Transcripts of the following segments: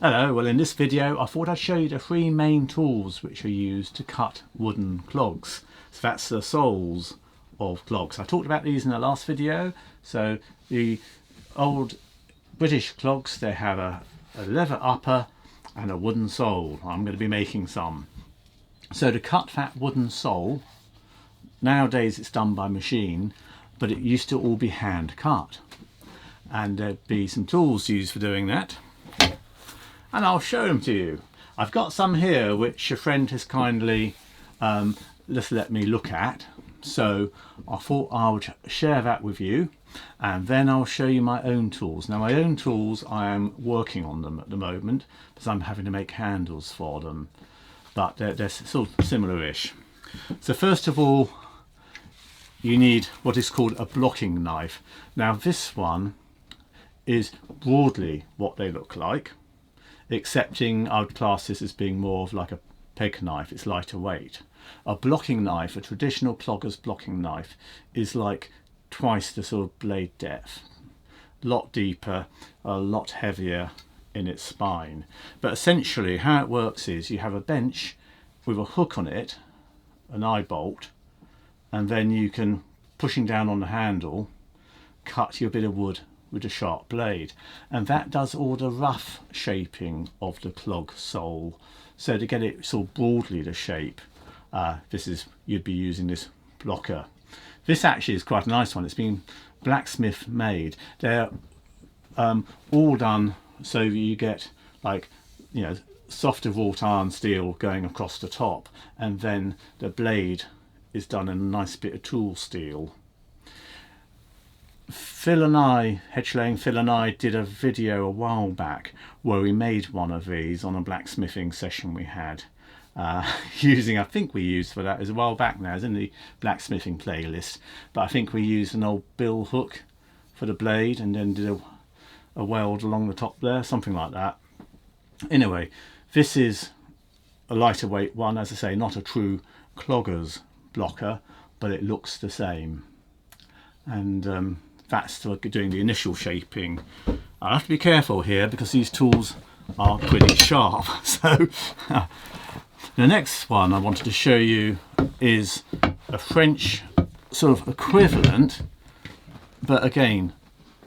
Hello, well in this video I thought I'd show you the three main tools which are used to cut wooden clogs. So that's the soles of clogs. I talked about these in the last video. So the old British clogs, they have a leather upper and a wooden sole. I'm going to be making some. So to cut that wooden sole, nowadays it's done by machine, but it used to all be hand cut. And there'd be some tools used for doing that. And I'll show them to you. I've got some here which a friend has kindly just let me look at, so I thought I would share that with you, and then I'll show you my own tools. Now my own tools, I am working on them at the moment because I'm having to make handles for them, but they're sort of similar-ish. So first of all, you need what is called a blocking knife. Now this one is broadly what they look like, excepting I would class this as being more of like a peg knife. It's lighter weight. A blocking knife, a traditional clogger's blocking knife, is like twice the sort of blade depth, a lot deeper, a lot heavier in its spine. But essentially how it works is you have a bench with a hook on it, an eye bolt, and then you can, pushing down on the handle, cut your bit of wood with a sharp blade, and that does all the rough shaping of the clog sole. So to get it sort of broadly to shape, you'd be using this blocker. This actually is quite a nice one. It's been blacksmith made. They're all done so you get, like, you know, softer wrought iron steel going across the top, and then the blade is done in a nice bit of tool steel. Phil and I, Hedgelaying Phil and I, did a video a while back where we made one of these on a blacksmithing session we had, using, I think we used for that as a while back now, it's in the blacksmithing playlist, but I think we used an old bill hook for the blade and then did a weld along the top there, something like that. Anyway, this is a lighter weight one, as I say, not a true clogger's blocker, but it looks the same. And that's for doing the initial shaping. I have to be careful here because these tools are pretty sharp. So the next one I wanted to show you is a French sort of equivalent, but again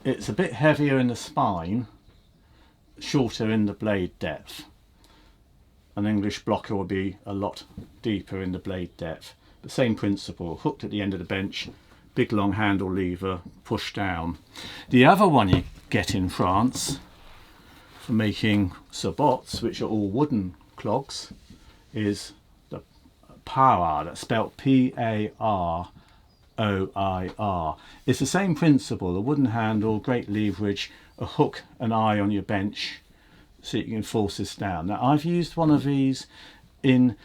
it's a bit heavier in the spine, shorter in the blade depth. An English blocker would be a lot deeper in the blade depth. The same principle, hooked at the end of the bench, big long handle lever, push down. The other one you get in France for making sabots, which are all wooden clogs, is the paroir. That's spelled P-A-R-O-I-R. It's the same principle, a wooden handle, great leverage, a hook, an eye on your bench so you can force this down. Now I've used one of these in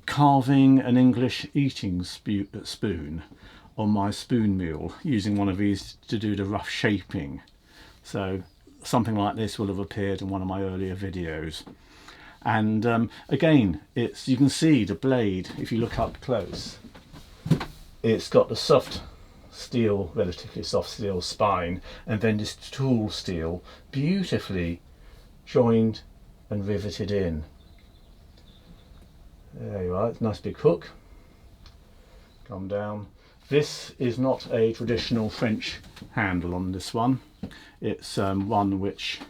carving an English eating spoon on my spoon mule, using one of these to do the rough shaping. So something like this will have appeared in one of my earlier videos. And again, you can see the blade, if you look up close, it's got the soft steel, relatively soft steel spine, and then this tool steel beautifully joined and riveted in. There you are, it's a nice big hook. Come down. This is not a traditional French handle on this one. It's one which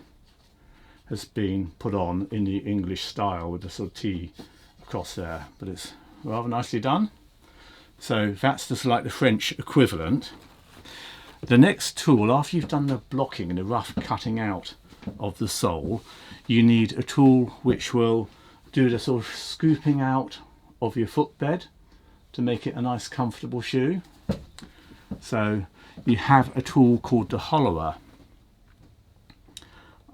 has been put on in the English style with the sort of T across there, but it's rather nicely done. So that's just like the French equivalent. The next tool, after you've done the blocking and the rough cutting out of the sole, you need a tool which will do the sort of scooping out of your footbed to make it a nice comfortable shoe. So you have a tool called the hollower,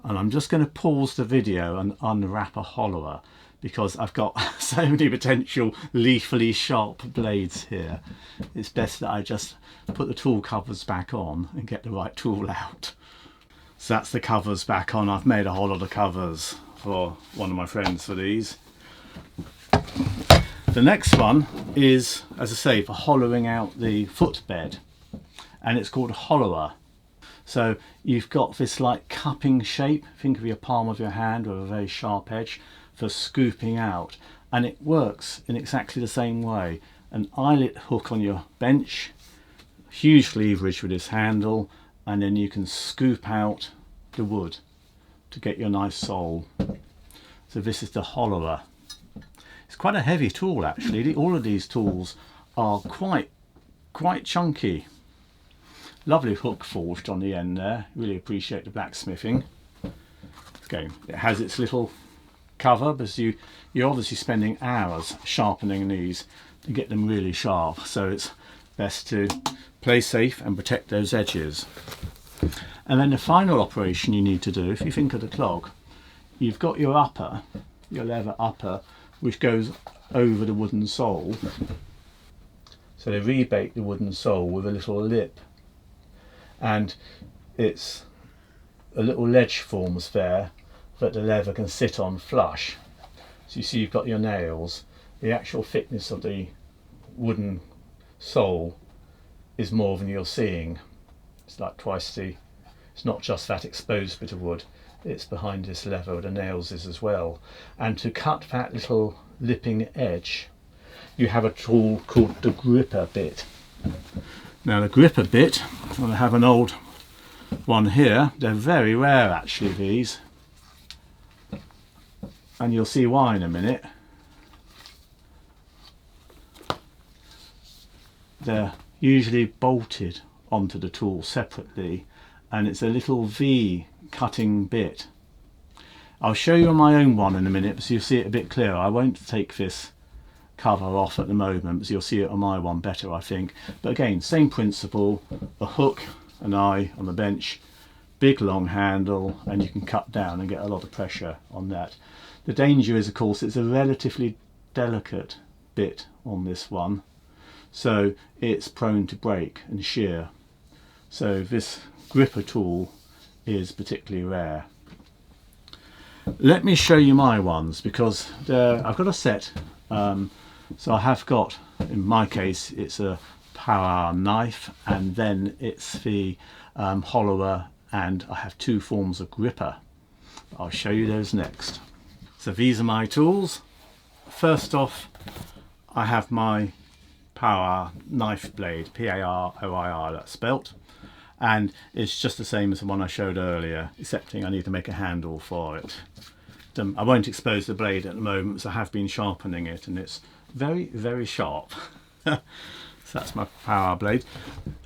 and I'm just going to pause the video and unwrap a hollower because I've got so many potential lethally sharp blades here. It's best that I just put the tool covers back on and get the right tool out. So that's the covers back on. I've made a whole lot of covers for one of my friends for these. The next one is, as I say, for hollowing out the footbed, and it's called a hollower. So you've got this like cupping shape, think of your palm of your hand with a very sharp edge for scooping out, and it works in exactly the same way. An eyelet hook on your bench, huge leverage with this handle, and then you can scoop out the wood to get your nice sole. So this is the hollower. It's quite a heavy tool actually. All of these tools are quite chunky. Lovely hook forged on the end there. Really appreciate the blacksmithing. Okay, it has its little cover because you're obviously spending hours sharpening these to get them really sharp. So it's best to play safe and protect those edges. And then the final operation you need to do, if you think of the clog, you've got your upper, your leather upper, which goes over the wooden sole. So they rebate the wooden sole with a little lip, and it's a little ledge forms there that the leather can sit on flush. So you see you've got your nails. The actual thickness of the wooden sole is more than you're seeing. It's like twice the, it's not just that exposed bit of wood, it's behind this leather where the nails is as well. And to cut that little lipping edge, you have a tool called the gripper bit. Now the gripper bit, I have an old one here. They're very rare actually, these, and you'll see why in a minute. They're usually bolted onto the tool separately, and it's a little V cutting bit. I'll show you on my own one in a minute so you'll see it a bit clearer. I won't take this cover off at the moment because you'll see it on my one better, I think. But again, same principle, a hook, an eye on the bench, big long handle, and you can cut down and get a lot of pressure on that. The danger is, of course, it's a relatively delicate bit on this one, so it's prone to break and shear. So this gripper tool is particularly rare. Let me show you my ones because I've got a set. So I have got, in my case, it's a power knife, and then it's the hollower, and I have two forms of gripper. I'll show you those next. So these are my tools. First off, I have my power knife blade, P-A-R-O-I-R, that's spelt, and it's just the same as the one I showed earlier, excepting I need to make a handle for it. I won't expose the blade at the moment because I have been sharpening it, and it's very sharp. So that's my power blade.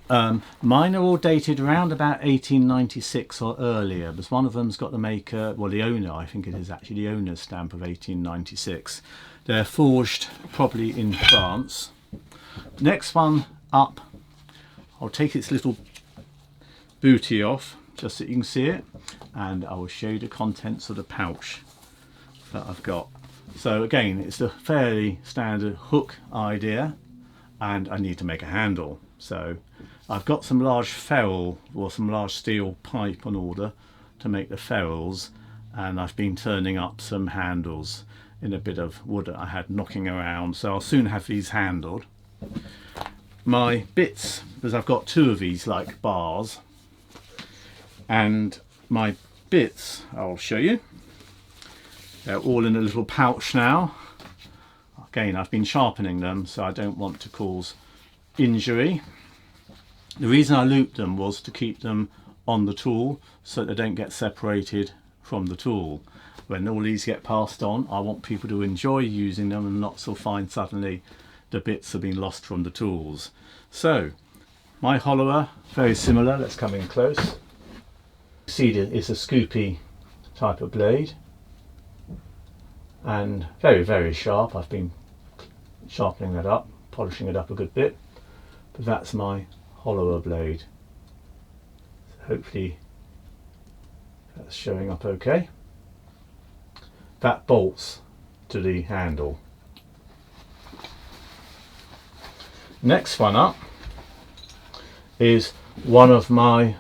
Mine are all dated around about 1896 or earlier, because one of them's got the maker, well the owner, I think it is actually the owner's stamp of 1896. They're forged probably in France. Next one up, I'll take its little booty off just so you can see it, and I will show you the contents of the pouch that I've got. So again, it's a fairly standard hook idea, and I need to make a handle. So I've got some large ferrule or some large steel pipe on order to make the ferrules, and I've been turning up some handles in a bit of wood that I had knocking around, so I'll soon have these handled. My bits, because I've got two of these like bars, and my bits I'll show you. They're all in a little pouch now. Again, I've been sharpening them so I don't want to cause injury. The reason I looped them was to keep them on the tool so they don't get separated from the tool. When all these get passed on, I want people to enjoy using them and not so find suddenly the bits have been lost from the tools. So my hollower, very similar. Let's come in close. See, it's a scoopy type of blade, and very sharp. I've been sharpening that up, polishing it up a good bit, but that's my hollower blade. So hopefully that's showing up okay. That bolts to the handle. Next one up is one of my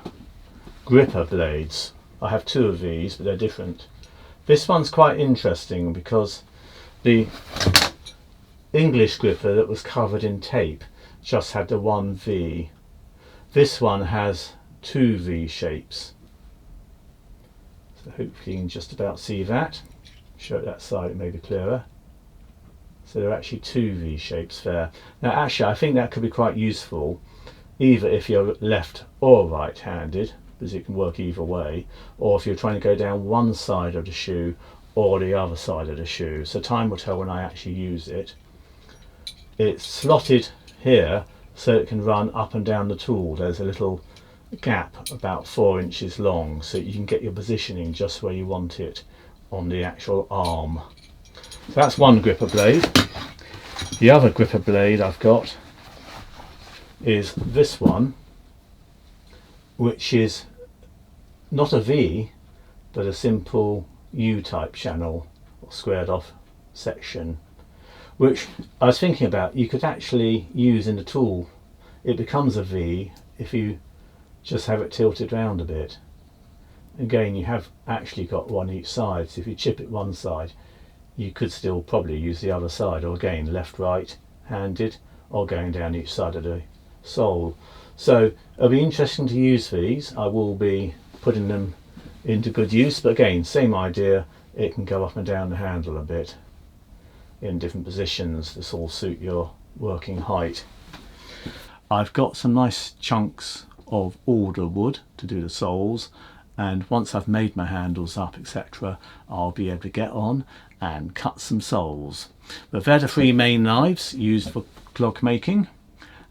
gripper blades. I have two of these, but they're different. This one's quite interesting because the English gripper that was covered in tape just had the one V. This one has two V shapes. So hopefully you can just about see that. Show it that side, it may be clearer. So there are actually two V shapes there. Now actually I think that could be quite useful either if you're left or right handed, because it can work either way, or if you're trying to go down one side of the shoe or the other side of the shoe. So time will tell when I actually use it. It's slotted here so it can run up and down the tool. There's a little gap about 4 inches long so you can get your positioning just where you want it on the actual arm. So that's one gripper blade. The other gripper blade I've got is this one, which is not a V but a simple U-type channel or squared off section, which I was thinking about you could actually use in the tool. It becomes a V if you just have it tilted round a bit. Again, you have actually got one each side, so if you chip it one side you could still probably use the other side, or again left right handed, or going down each side of the sole. So it'll be interesting to use these. I will be putting them into good use, but again, same idea, it can go up and down the handle a bit in different positions. This will suit your working height. I've got some nice chunks of alder wood to do the soles, and once I've made my handles up, etc., I'll be able to get on and cut some soles. But they're the three main knives used for clog making,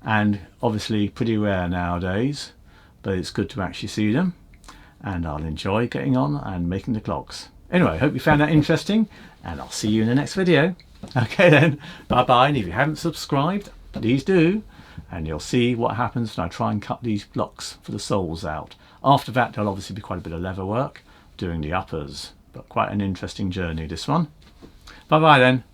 and obviously pretty rare nowadays, but it's good to actually see them, and I'll enjoy getting on and making the clogs. Anyway, I hope you found that interesting, and I'll see you in the next video. Okay then, bye bye, and if you haven't subscribed, please do, and you'll see what happens when I try and cut these blocks for the soles out. After that there'll obviously be quite a bit of leather work doing the uppers, but quite an interesting journey this one. Bye bye then.